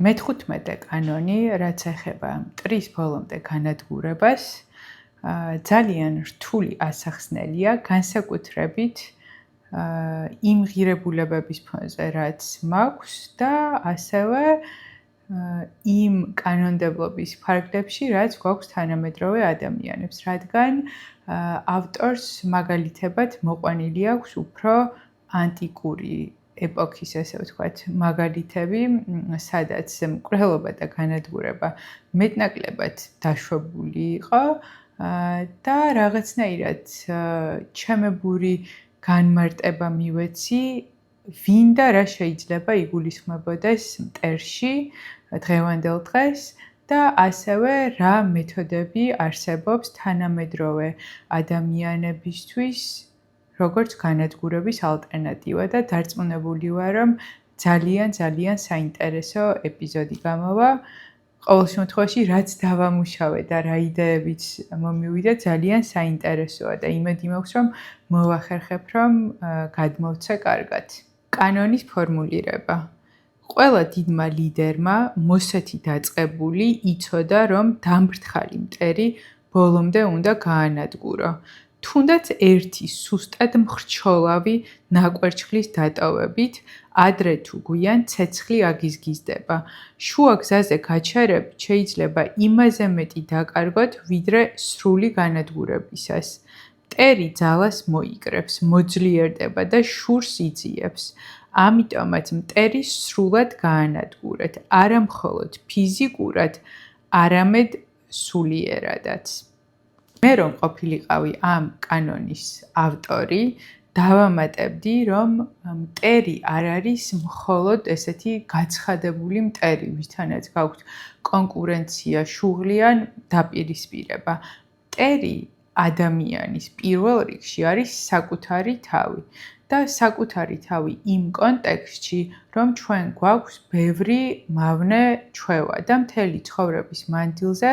მე-15 კანონი, რაც ეხება მტრის ბოლომდე განადგურებას, ძალიან რთული ასახსნელია, განსაკუთრებით იმ ღირებულებების ფონზე, რაც მაქვს და ასევე იმ კანონმდებლობის ფარგლებში, რაც გვაქვს თანამედროვე ადამიანებს, რადგან ავტორს მაგალითებად მოყვანილი აქვს უფრო ანტიკური ეპოქის, ესე ვთქვათ, მაგალითები, სადაც მკვლელობა და განადგურება მეტნაკლებად დაშვებული იყო და რაღაცნაირად ჩემებური განმარტება მივეცი, ვინ და რა შეიძლება იგულისხმებოდეს მტერში დღევანდელ დღეს და ასევე რა მეთოდები არსებობს თანამედროვე ადამიანებისთვის, როგორც განადგურების ალტერნატივა და დარწმუნებული ვარ, რომ ძალიან საინტერესო ეპიზოდი გამოვა. ყოველ შემთხვევაში, რაც დავამუშავე და რა იდეებიც მომივიდა, ძალიან საინტერესოა და იმედი მაქვს, რომ მოვახერხებ, რომ გადმოვცე კარგად. კანონის ფორმულირება. ყველა დიდმა ლიდერმა მოსეთი დაწყებული იცოდა, რომ დამბრთხალი მტერი ბოლომდე უნდა გაანადგურო. თუნდაც ერთი სუსტად მხრჩოლავი ნაკვერჩხლის დატოვებით, ადრე თუ გვიან ცეცხლი აგიზგიზდება. შუა გზაზე გაჩერებით შეიძლება იმაზე მეტი დაკარგოთ, ვიდრე სრული განადგურებისას. მტერი ძალას მოიკრებს, მოძლიერდება და შურს იძიებს. ამიტომაც მტერი სრულად გაანადგურეთ, არა მხოლოდ ფიზიკურად, არამედ სულიერადაც. მე რომ ყოფილიყავი ამ კანონის ავტორი, დავამატებდი, რომ მტერი არ არის მხოლოდ ესეთი გაცხადებული მტერი, ვისთანაც გაქვთ კონკურენცია, შუღლი ან დაპირისპირება. მტერი ადამიანის პირველ რიგში არის საკუთარი თავი და საკუთარი თავი იმ კონტექსტში, რომ ჩვენ გვაქვს ბევრი მავნე ჩვევა და მთელი ცხოვრების მანძილზე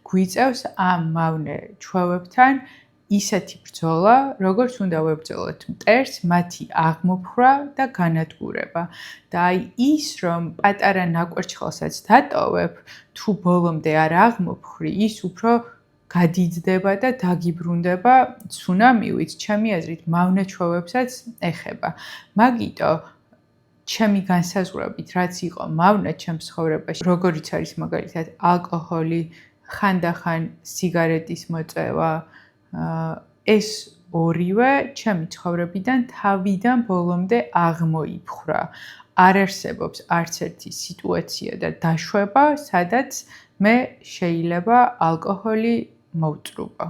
გვიწევს ამ მავნე ჩვევებთან ისეთი ბრძოლა, როგორც უნდა ვებრძოლოთ მტერს, მათი აღმოფხვრა და განადგურება. და აი ის, რომ პატარა ნაკვერჩხალსაც დატოვებ, თუ ბოლომდე არ აღმოფხვრი, ის უფრო გადიძდება და დაგიბრუნდება ცუნამივით, ჩემი აზრით, მავნე ჩვევებსაც ეხება. მაგიტო ჩემი განსაზღვრებით, რაც იყო მავნე ჩემს ცხოვრებაში, როგორიც არის მაგალითად ალკოჰოლი, ხანდახან სიგარეტის მოწევა, ეს ორივე ჩემი ცხოვრებიდან თავიდან ბოლომდე აღმოიფხვრა. არ არსებობს არც ერთი სიტუაცია და დაშვება, სადაც მე შეიძლება ალკოჰოლი მოვწრუბო.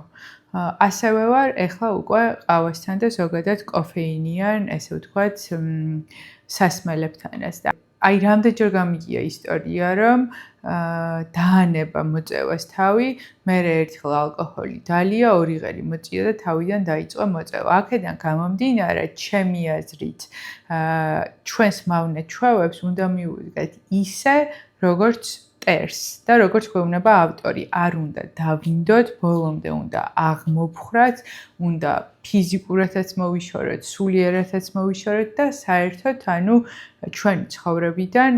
ასევე ვარ ეხლა უკვე ყავასთან და ზოგადად კოფეინიან, ესე ვთქვათ, სასმელებთანაც. აი რამდენჯერ გამიგია ისტორია, რომ დაანება მოწევას თავი, მერე ერთხელ ალკოჰოლი დალია, ორი ღერი მოწია და თავიდან დაიწყო მოწევა. აქედან გამომდინარე, ჩემი აზრით, ჩვენს მავნე ჩვევებს უნდა მივუდგეთ ისე, როგორც მტერს და როგორც გვეუბნება ავტორი, არ უნდა დავინდოთ, ბოლომდე უნდა აღმოფხვრათ, უნდა ფიზიკურადაც მოვიშოროთ, სულიერადაც მოვიშოროთ და საერთოდ ანუ ჩვენი ცხოვრებიდან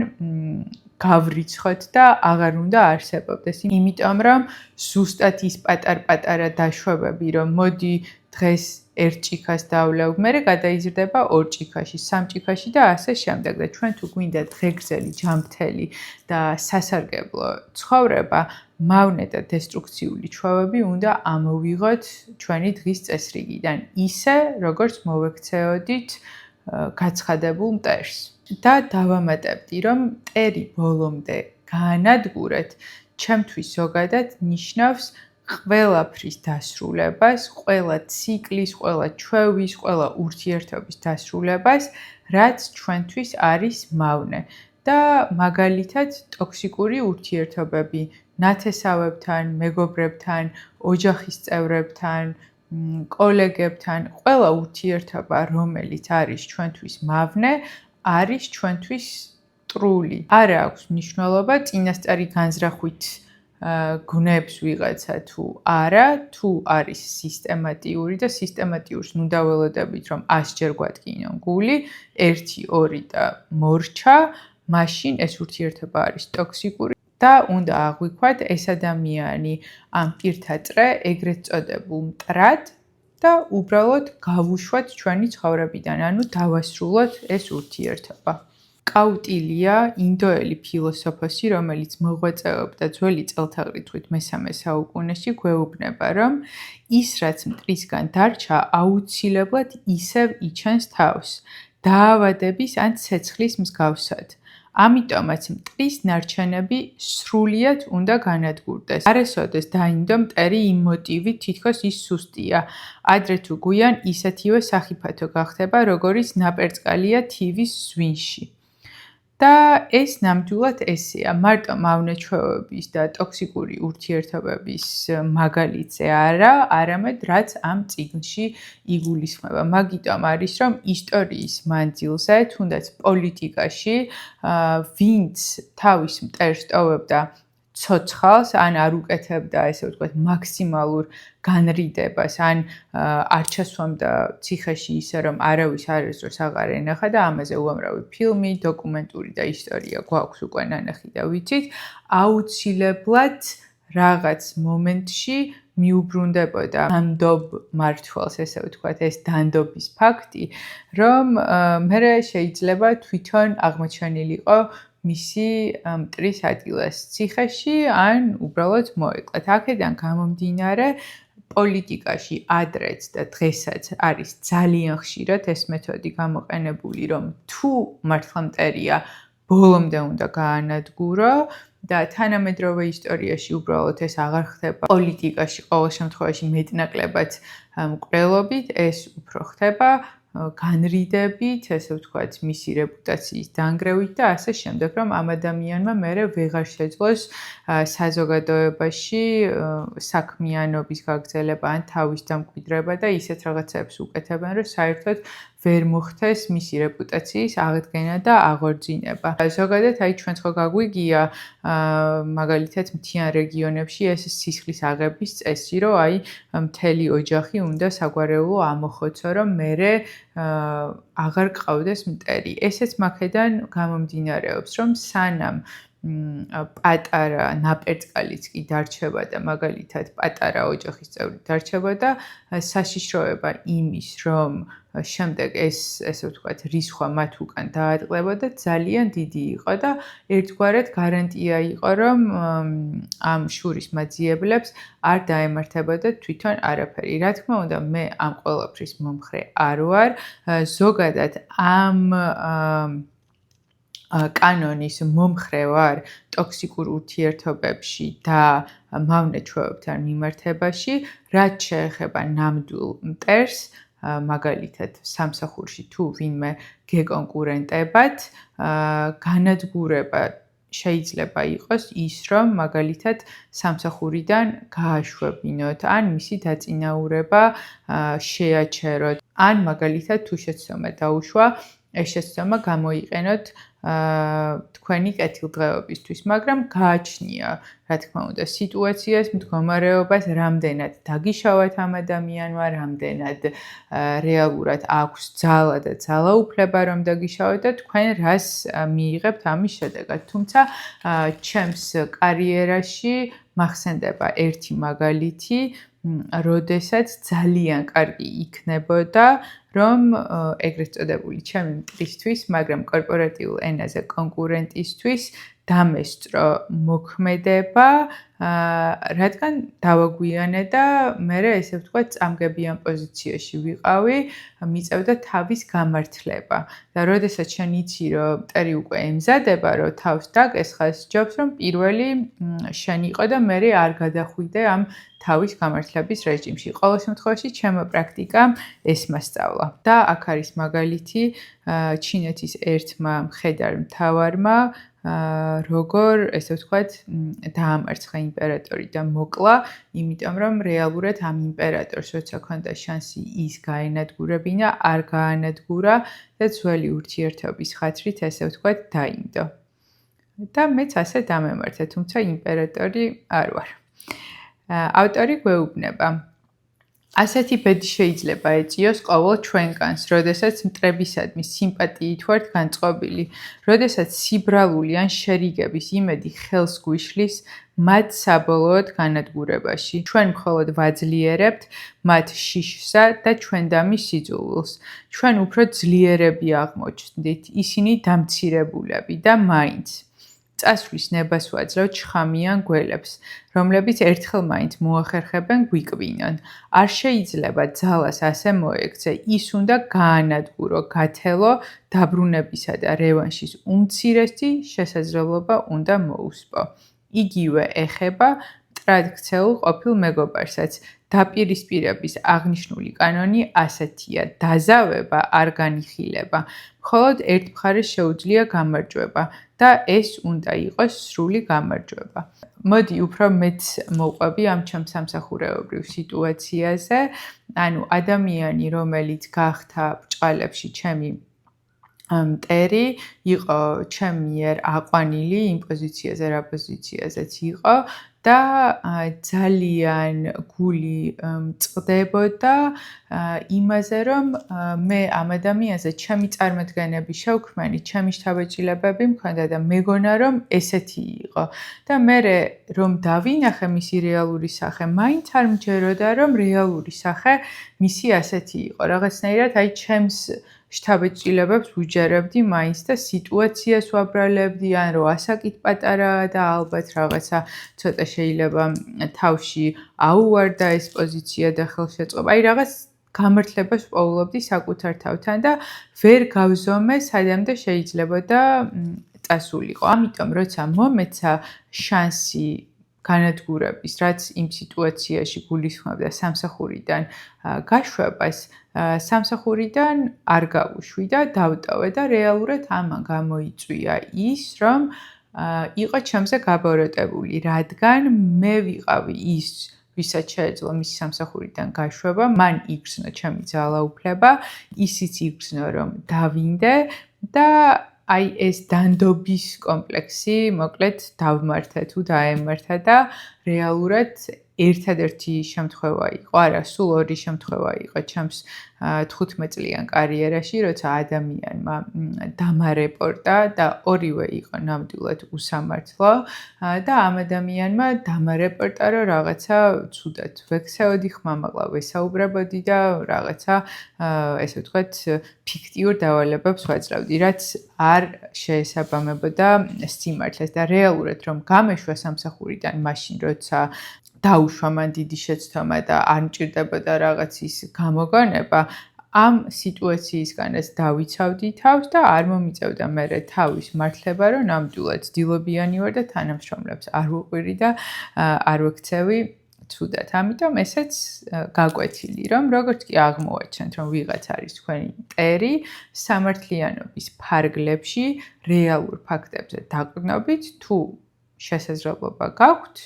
გავრიცხოთ და აღარ უნდა არსებობდეს. იმიტომ რომ ზუსტად ის პატარ-პატარა დაშვებები, რომ მოდი დღეს ერთ ჭიქას დავლევ, მერე გადაიზრდება ორ ჭიქაში, სამ ჭიქაში და ასე შემდეგ. და ჩვენ თუ გვინდა დღეგრძელი, ჯანმრთელი და სასარგებლო ცხოვრება, მავნე და დესტრუქციული ჩვევები უნდა ამოვიღოთ ჩვენი დღის წესრიგიდან, ისე როგორც მოვექცეოდით გაცხადებულ მტერს. და დავამატებდი, რომ მტერი ბოლომდე გაანადგურეთ, ჩემთვის ზოგადად ნიშნავს ყველაფრის დასრულებას, ყველა ციკლის, ყველა ჩვევის, ყველა ურთიერთობის დასრულებას, რაც ჩვენთვის არის მავნე. და მაგალითად ტოქსიკური ურთიერთობები ნათესავებთან, მეგობრებთან, ოჯახის წევრებთან, კოლეგებთან, ყველა ურთიერთობა, რომელიც არის ჩვენთვის მავნე, არის ჩვენთვის მტრული. არ აქვს მნიშვნელობა წინასწარი განზრახვით გუნებს ვიღაცა თუ არა, თუ არის სისტემატიური და სისტემატიურს ნუ დაველოდებით, რომ 100 ჯერ გვადგინონ გული, 1, 2 და მორჩა, მაშინ ეს ურთიერთობა არის ტოქსიკური და უნდა აღვიქვათ ეს ადამიანი ამ პირთაწრე ეგრეთ წოდებულ მტრად და უბრალოდ გავუშვათ ჩვენი ცხოვრებიდან, ანუ დავასრულოთ ეს ურთიერთობა. კაუტილია ინდოელი ფილოსოფოსი, რომელიც მოღვაწეობდა ძველი წელთაღრიცხვით მე-3 საუკუნეში, გვეუბნება, რომ ის, რაც მტრისგან დარჩა, აუცილებლად ისევ იჩენს თავს, დაავადების ან ცეცხლის მსგავსად. ამიტომაც მტრის ნარჩენები სრულიად უნდა განადგურდეს. არასოდეს დაინდო მტერი იმ მოტივით, თითქოს ის სუსტია. ადრე თუ გვიან ისეთივე სახიფათო გახდება, როგორიც ნაპერწკალია თივის ზვინში. და ეს ნამდვილად ესეა, მარტო მავნეჩვევების და ტოქსიკური ურთიერთობების მაგალითზე არა, არამედ რაც ამ წიგნში იგულისხმება. მაგიტომ არის, რომ ისტორიის მანძილზე, თუნდაც პოლიტიკაში, ვინც თავის მტერს ტოვებდა ცოცხალს, ან არ უკეთებდა, ესე ვთქვათ, მაქსიმალურ განრიდებას, ან არ ჩასვამდა ციხეში ისე, რომ არავის არასდროს აღარ ენახა და ამაზე უამრავი ფილმი, დოკუმენტური და ისტორია გვაქვს უკვე ნანახი და ვიცით, აუცილებლად რაღაც მომენტში მიუბრუნდებოდა დანდობ მართვალს, ესე ვთქვათ, ეს დანდობის ფაქტი, რომ მერე შეიძლება თვითონ აღმოჩენილიყო მისი მტრის ადგილას ციხეში, ან უბრალოდ მოეკლათ. აქედან გამომდინარე, პოლიტიკაში ადრეც და დღესაც არის ძალიან ხშირად ეს მეთოდი გამოყენებული, რომ თუ მართლა მტერია, ბოლომდე უნდა გაანადგურო და თანამედროვე ისტორიაში უბრალოდ ეს აღარ ხდება. პოლიტიკაში ყოველ შემთხვევაში მეტნაკლებად მკვლელობით ეს უფრო ხდება განრიდებით, ესე ვთქვათ, მისი რეპუტაციის დანგრევით და ასე შემდეგ, რომ ამ ადამიანმა მერე ვეღარ შეძლოს საზოგადოებაში საქმიანობის გაგრძელება ან თავის დამკვიდრება და ისეთ რაღაცებს უკეთებენ, რომ საერთოდ ვერ მოხდეს მისი რეპუტაციის აღდგენა და აღორძინება. ზოგადად, აი ჩვენ ხო გაგვიგია, მაგალითად მთიან რეგიონებში ეს სისხლის აღების წესი, რომ აი მთელი ოჯახი უნდა საგვარეულო ამოხოცო, რომ მერე აღარ ყავდეს მტერი. ესეც მაქედან გამომდინარეობს, რომ სანამ პატარა ნაპერწკალიც კი დარჩება და მაგალითად პატარა ოჯახის წევრი დარჩება და საშიშროება იმის, რომ შემდეგ ესე ვთქვათ, რისხვა მათ უკან დაატყდებოდა ძალიან დიდი იყო და ერთგვარად გარანტია იყო, რომ ამ შურის მაძიებლებს არ დაემართებოდა თვითონ არაფერი. რა თქმა უნდა, მე ამ ყველაფრის მომხრე არ ვარ. ზოგადად ამ კანონის მომხრე ვარ ტოქსიკურ ურთიერთობებში და მავნეჩვევებთან მიმართებაში, რაც შეეხება ნამდვილ მტერს, მაგალითად სამსახურში თუ ვინმე გეკონკურენტებათ, განადგურება შეიძლება იყოს ის, რომ მაგალითად სამსახურიდან გააშვებინოთ, ან მისი დაწინაურება შეაჩეროთ, ან მაგალითად თუ შეცდომა დაუშვა, ეს შეცდომა გამოიყენოთ თქვენი კეთილდღეობისთვის, მაგრამ გააჩნია, რა თქმა უნდა, სიტუაციას, მდგომარეობას, რამდენად დაგიშავათ ამ ადამიანმა, რამდენად რეალურად აქვს ძალა და ძალაუფლება, რომ დაგიშავოთ და თქვენ რას მიიღებთ ამის შედეგად. თუმცა, ჩემს კარიერაში მახსენდება ერთი მაგალითი, როდესაც ძალიან კარგი იქნებოდა, რომ ეგრეთ წოდებული ჩემი მტრისთვის, მაგრამ კორპორატიულ ენაზე კონკურენტისთვის დამესწრო მოქმედება, რადგან დავაგვიანე და მე ესე ვთქვათ, წამგებიან პოზიციაში ვიყავი, მიწევდა თავის გამართლება. და როდესაც შენ იცი, რომ მტერი უკვე ემზადება, რომ თავს დაკესხას, ჯობს რომ პირველი შენ იყო და მე არ გადახვიდე ამ თავის გამართლების რეჟიმში. ყოველ შემთხვევაში, ჩემო პრაქტიკამ ეს მასწავლა. და აქ არის მაგალითი ჩინეთის ერთმა მხედარ მთავარმა, როგორ, ესე ვთქვათ, დაამარცხა იმპერატორი და მოკლა, იმიტომ რომ რეალურად ამ იმპერატორს, როცა ჰქონდა შანსი ის გაენადგურებინა, არ გაანადგურა და ძველი ურთიერთობის ხათრით, ესე ვთქვათ, დაინდო. და მეც ასე დამემართა, თუმცა იმპერატორი არ ვარ. ავტორი გვეუბნება, ასეთი ბედი შეიძლება ეწიოს ყოველ ჩვენგანს, როდესაც მტრებისადმი სიმპათიით ვართ განწყობილი, როდესაც სიბრალული ან შერიგების იმედი ხელს გვიშლის მათ საბოლოოდ განადგურებაში. ჩვენ მხოლოდ ვაძლიერებთ მათ შიშსა და ჩვენდამის სიძულვილს. ჩვენ უფრო ძლიერები აღმოჩნდით, ისინი დამცირებულები და მაინც. წასვლის ნებას ვაძლევთ შხამიან გველებს, რომლებიც ერთხელ მაინც მოახერხებენ გვიკვინონ. არ შეიძლება ძალას ასე მოექცე, ის უნდა გაანადგურო, გათელო, დაბრუნებისა და რევანშის უმცირესი შესაძლებლობა უნდა მოუსპო. იგივე ეხება მტრად ქცეულ ყოფილ მეგობარსაც. დაპირისპირების აღნიშნული კანონი ასეთია: დაზავება არ განიხილება, მხოლოდ ერთ მხარეს შეუძლია გამარჯვება და ეს უნდა იყოს სრული გამარჯვება. მოდი უფრო მეც მოვყვები ამ ჩემ სამსახურეობრივ სიტუაციაზე. ანუ ადამიანი, რომელიც გახდა ბრჭყალებში ჩემი მტერი, იყო ჩემ მიერ აყვანილი იმ პოზიციაზე, რა პოზიციაზეც იყო და ძალიან გული მწყდებოდა იმაზე, რომ მე ამ ადამიანზე ჩემი წარმოდგენები შევქმენი, ჩემი შთაბეჭდილებები მქონდა და მეგონა, რომ ესეთი იყო. და მე რომ დავინახე მისი რეალური სახე, მაინც არ მჯეროდა, რომ რეალური სახე მისი ასეთი იყო. რაღაცნაირად აი ჩემს შთაბეჭდილებებს ვუჯერებდი მაინც და სიტუაციას ვაბრალებდი, ან რომ ასაკით პატარაა და ალბათ რაღაცა ცოტა შეიძლება თავში აუვარდა ეს პოზიცია და ხელშეწყობა. აი რაღაც გამართლებას ვპოულობდი საკუთარ თავთან და ვერ გავზომე სანამ და შეიძლებოდა წასულიყო. ამიტომ როცა მომეცა შანსი განადგურების, რაც იმ სიტუაციაში გულისხმობდა სამსახურიდან გაშვებას, სამსახურიდან არ გავუშვი და დავტოვე და რეალურად ამან გამოიწვია ის, რომ იყო ჩემზე გაბოროტებული, რადგან მე ვიყავი ის, ვისაც შეეძლო მისი სამსახურიდან გაშვება, მან იგრძნო ჩემი ძალაუფლება, ისიც იგრძნო, რომ დავინდე და აი ეს დანდობის კომპლექსი, მოკლედ დავმართა თუ დაემართა და რეალურად ერთადერთი შემთხვევა იყო, არა, სულ ორი შემთხვევა იყო ჩემს 15 წლიან კარიერაში, როცა ადამიანმა დამარეპორტა და ორივე იყო ნამდვილად უსამართლო და ამ ადამიანმა დამარეპორტა, რომ რაღაცა ცუდად ვექცეოდი, ხმამაღლა ვესაუბრებოდი და რაღაცა ესე ვთქვათ ფიქტიურ დავალებებს ვაძლევდი, რაც არ შეესაბამებოდა სიმართლეს და რეალურად რომ გამეშვა სამსახურიდან მაშინ, როცა დაუშვა მან დიდი შეცდომა და არ მჭირდებოდა რაღაცის გამოგონება, ამ სიტუაციისგანაც დავიცავდი თავს და არ მომიწევდა მერე თავის მართლება, რომ ნამდვილად დილობიანი ვარ და თანამშრომლებს არ ვუყვირი და არ ვექცევი ცუდად. ამიტომ ესეც გაკვეთილი, რომ როგორც კი აღმოვაჩენთ, რომ ვიღაც არის თქვენი მტერი, სამართლიანობის ფარგლებში რეალურ ფაქტებზე დაყრდნობით, თუ შესაძლებლობა გაქვთ,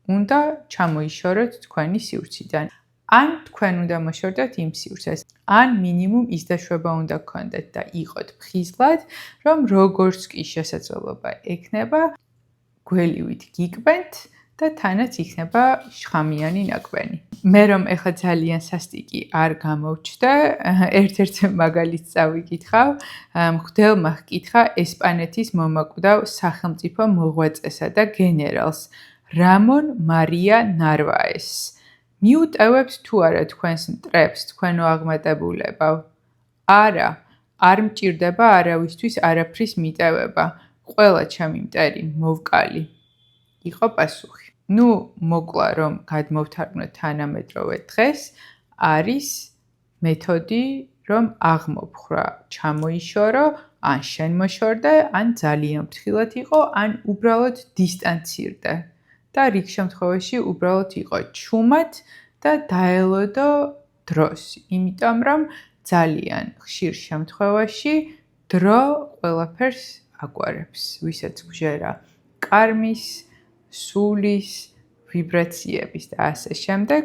უნდა ჩამოიშოროთ თქვენი სივრციდან. ან თქვენ უნდა მოშორდოთ იმ სივრცეს, ან მინიმუმ ის დაშვება უნდა გქონდეთ და იყოთ ფხიზლად, რომ როგორც კი შესაძლებლობა ექნება, გველივით გიკბენთ და თანაც იქნება შხამიანი ნაკვენი. მე რომ ეხლა ძალიან სასტიკი არ გამოვჩნდა, ერთ-ერთ მაგალითს წავიკითხავ, მღვდელმა ჰკითხა ესპანეთის მომაკვდავ სახელმწიფო მოღვაწესა და გენერალს რამონ მარია ნარვაესს. მიუტევებს თუ არა თქვენს მტრებს, თქვენო აღმატებულებავ? არა, არ მჭირდება არავისთვის არაფრის მიტევება. ყველა ჩემი მტერი მოვკალი. იყო პასუხი. ნუ მოკლა რომ გადმოვთარგმნოთ თანამედროვე დღეს, არის მეთოდი რომ აღმოფხრა, ჩამოიშორო, ან შენ მოშორდე, ან ძალიან ფრთხილად იყო, ან უბრალოდ დისტანცირდე. და რიგ შემთხვევაში უბრალოდ იყო ჩუმად და დაელოდო დროს, იმიტომ რომ ძალიან ხშირ შემთხვევაში დრო ყველაფერს აგვარებს, ვისაც გვჟერა კარმის, სულის, ვიბრაციების და ასე შემდეგ,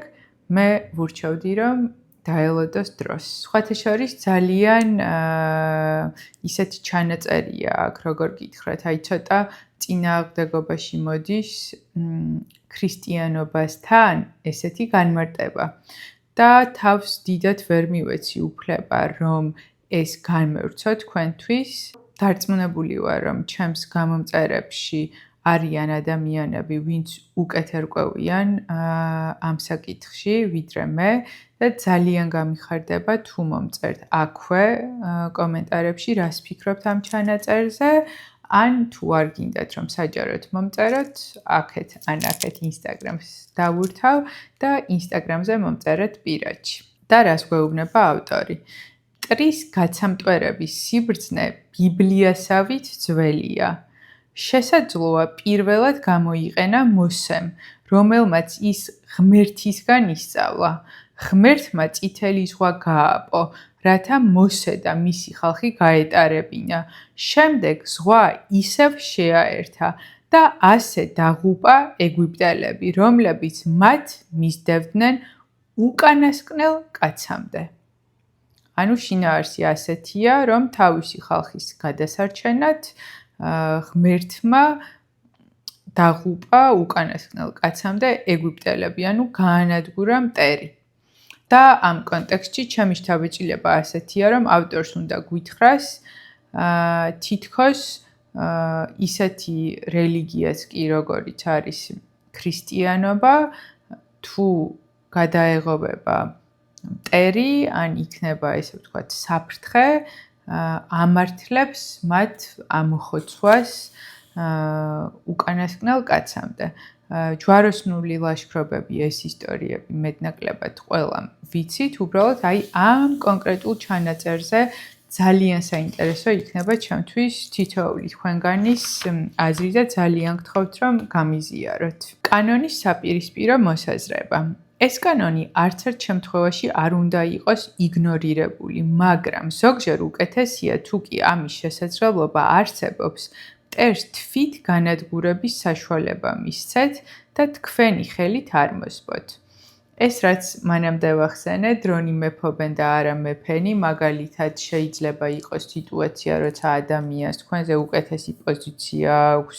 მე ვურჩევდი, რომ დაელოდოს დროს. სხვათა შორის ძალიან ისეთი ჩანაწერია აქ, როგორ გითხრათ, აი ცოტა წინააღმდეგობაში მოდის ქრისტიანობასთან ესეთი განმარტება. და თავს დიდად ვერ მივეცი უფლება, რომ ეს განმევრცო თქვენთვის. დარწმუნებული ვარ, რომ ჩემს გამომწერებში არიან ადამიანები, ვინც უკეთ ერკვევიან ამ საკითხში, ვიდრე მე და ძალიან გამიხარდება თუ მომწერთ აქვე კომენტარებში, რას ფიქრობთ ამ ჩანაწერზე, ან თუ არ გინდათ, რომ საჯაროდ მომწეროთ, აქეთ ან აქეთ Instagram-ს დავურთავ და Instagram-ზე მომწერეთ პირადში. და რას გვეუბნება ავტორი? მტრის გაცამტვერების სიბრძნე ბიბლიასავით ძველია. შესაძლოა პირველად გამოიყენა მოსემ, რომელმაც ის ღმერთისგან ისწავლა. ღმერთმა წითელი ზღვა გააპო, რათა მოსე და მისი ხალხი გაეტარებინა. შემდეგ ზღვა ისევ შეაერთა და ასე დაღუპა ეგვიპტელები, რომლებიც მათ მისდევდნენ უკანასკნელ კაცამდე. ანუ შინაარსი ასეთია, რომ თავისი ხალხის გადასარჩენად ღმერთმა დაღუპა უკანასკნელ კაცამდე ეგვიპტელები, ანუ გაანადგურა მტერი. და ამ კონტექსტში ჩემი შთაბეჭდილება ასეთია, რომ ავტორს უნდა გვითხრას თითქოს ისეთი რელიგიაც კი, როგორიც არის ქრისტიანობა, თუ გადაეღობება მტერი, ან იქნება ესე ვთქვათ საფრთხე, ამართლებს მათ ამოხოცვას უკანასკნელ კაცამდე. ჯვაროსნული ლაშქრობები, ეს ისტორიები მეტნაკლებად ყველამ ვიცით, უბრალოდ აი ამ კონკრეტულ ჩანაწერზე ძალიან საინტერესო იქნება ჩემთვის თითოეული თქვენგანის აზრი და ძალიან გთხოვთ, რომ გამიზიაროთ. კანონის საპირისპირო მოსაზრება. ეს კანონი არც ერთ შემთხვევაში არ უნდა იყოს იგნორირებული, მაგრამ ზოგჯერ უკეთესია თუ კი ამის შესაძლებლობა არსებობს, მტერს თვით განადგურების საშუალება მისცეთ და თქვენი ხელით არ მოსპოთ. ეს რაც მანამდე ვახსენე, დრონი მეფობენ და არა მეფენი, მაგალითად შეიძლება იყოს სიტუაცია, როცა ადამიანს თქვენზე უკეთესი პოზიცია აქვს,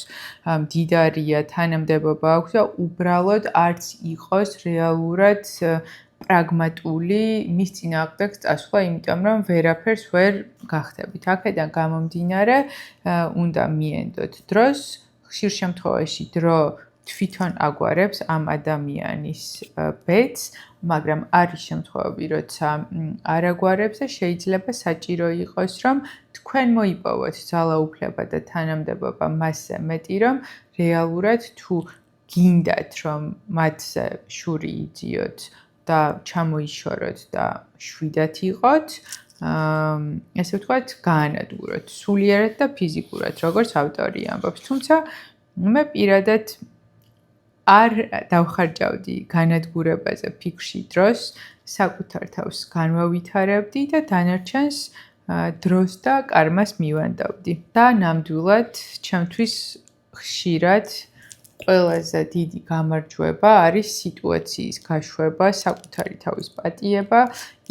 მდიდარია, თანამდებობა აქვს და უბრალოდ არც იყოს რეალურად პრაგმატული მის წინააღმდეგ წასვლა, იმიტომ რომ ვერაფერს ვერ გახდებით. აქედან გამომდინარე, უნდა მიენდოთ დროს, ხშირ შემთხვევაში დრო თვითონ აგვარებს ამ ადამიანის ბედს, მაგრამ არის შემთხვევები, როცა არ აგვარებს და შეიძლება საჭირო იყოს, რომ თქვენ მოიპოვოთ ძალაუფლება და თანამდებობა მასზე მეტი, რომ რეალურად თუ გინდათ, რომ მათზე შური იძიოთ და ჩამოიშოროთ და შვიდად იყოთ, ესე ვთქვათ, გაანადგუროთ სულიერად და ფიზიკურად, როგორც ავტორი ამბობს. თუმცა მე პირადად არ დავხარჯავდი განადგურებაზე ფიქრში დროს, საკუთარ თავს განვავითარებდი და დანარჩენს დროს და კარმას მივანდავდი. და ნამდვილად ჩემთვის ხშირად ყველაზე დიდი გამარჯვება არის სიტუაციის გაშვება, საკუთარი თავის პატიება,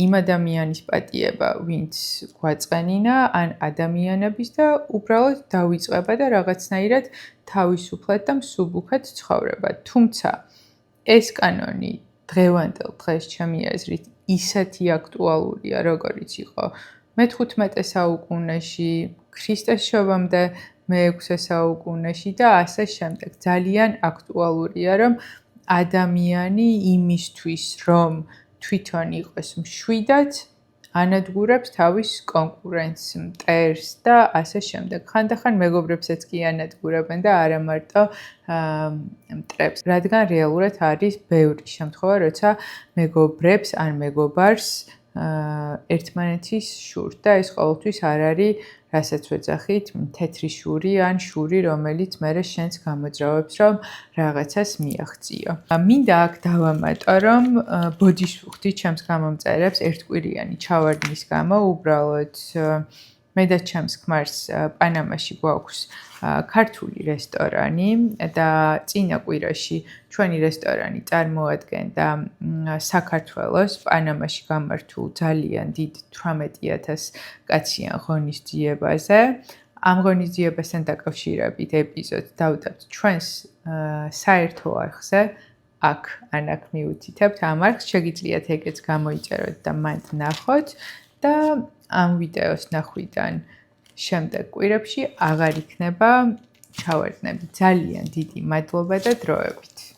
იმ ადამიანის პატიება, ვინც გვაწყენინა, ან ადამიანების და უბრალოდ დავიწყება და რაღაცნაირად თავისუფლად და მსუბუქად ცხოვრება. თუმცა ეს კანონი დღევანდელ დღეს ჩემი აზრით ისეთი აქტუალურია, როგორიც იყო მე-15 საუკუნეში, ქრისტეს შობამდე მე-6 საუკუნეში და ასე შემდეგ. ძალიან აქტუალურია, რომ ადამიანი იმისთვის, რომ თვითონ იყოს მშვიდად, ანადგურებს თავის კონკურენტს, მტერს და ასე შემდეგ. ხანდახან მეგობრებსაც კი ანადგურებენ და არა მარტო მტრებს, რადგან რეალურად არის ბევრი შემთხვევა, როცა მეგობრებს ან მეგობარს ერთმანეთის შურთ და ეს ყოველთვის არ არის, რასაც ვეძახით, თეთრი შური ან შური, რომელიც მერე შენს გამოძრავებს, რომ რაღაცას მიაღწიო. მინდა აქ დავამატო, რომ ბოდიშუხტი ჩემს გამომწერებს ერთკვირიანი ჩავარდნის გამო, უბრალოდ მე და ჩემს ქმარს პანამაში გვაქვს ქართული რესტორანი და წინა კვირაში ჩვენი რესტორანი წარმოადგენდა საქართველოს პანამაში გამართულ ძალიან დიდ 18,000 კაციან ღონისძიებაზე. ამ ღონისძიებასთან დაკავშირებით ეპიზოდს დავდებთ ჩვენს საერთო არხზე, აქ ან აქ მიუთითებთ ამ არხს, შეგიძლიათ ეგეც გამოიწეროთ და მათ ნახოთ და ამ ვიდეოს ნახვიდან შემდეგ კვირებში აღარ იქნება ჩავარდნები. ძალიან დიდი მადლობა და დროებით.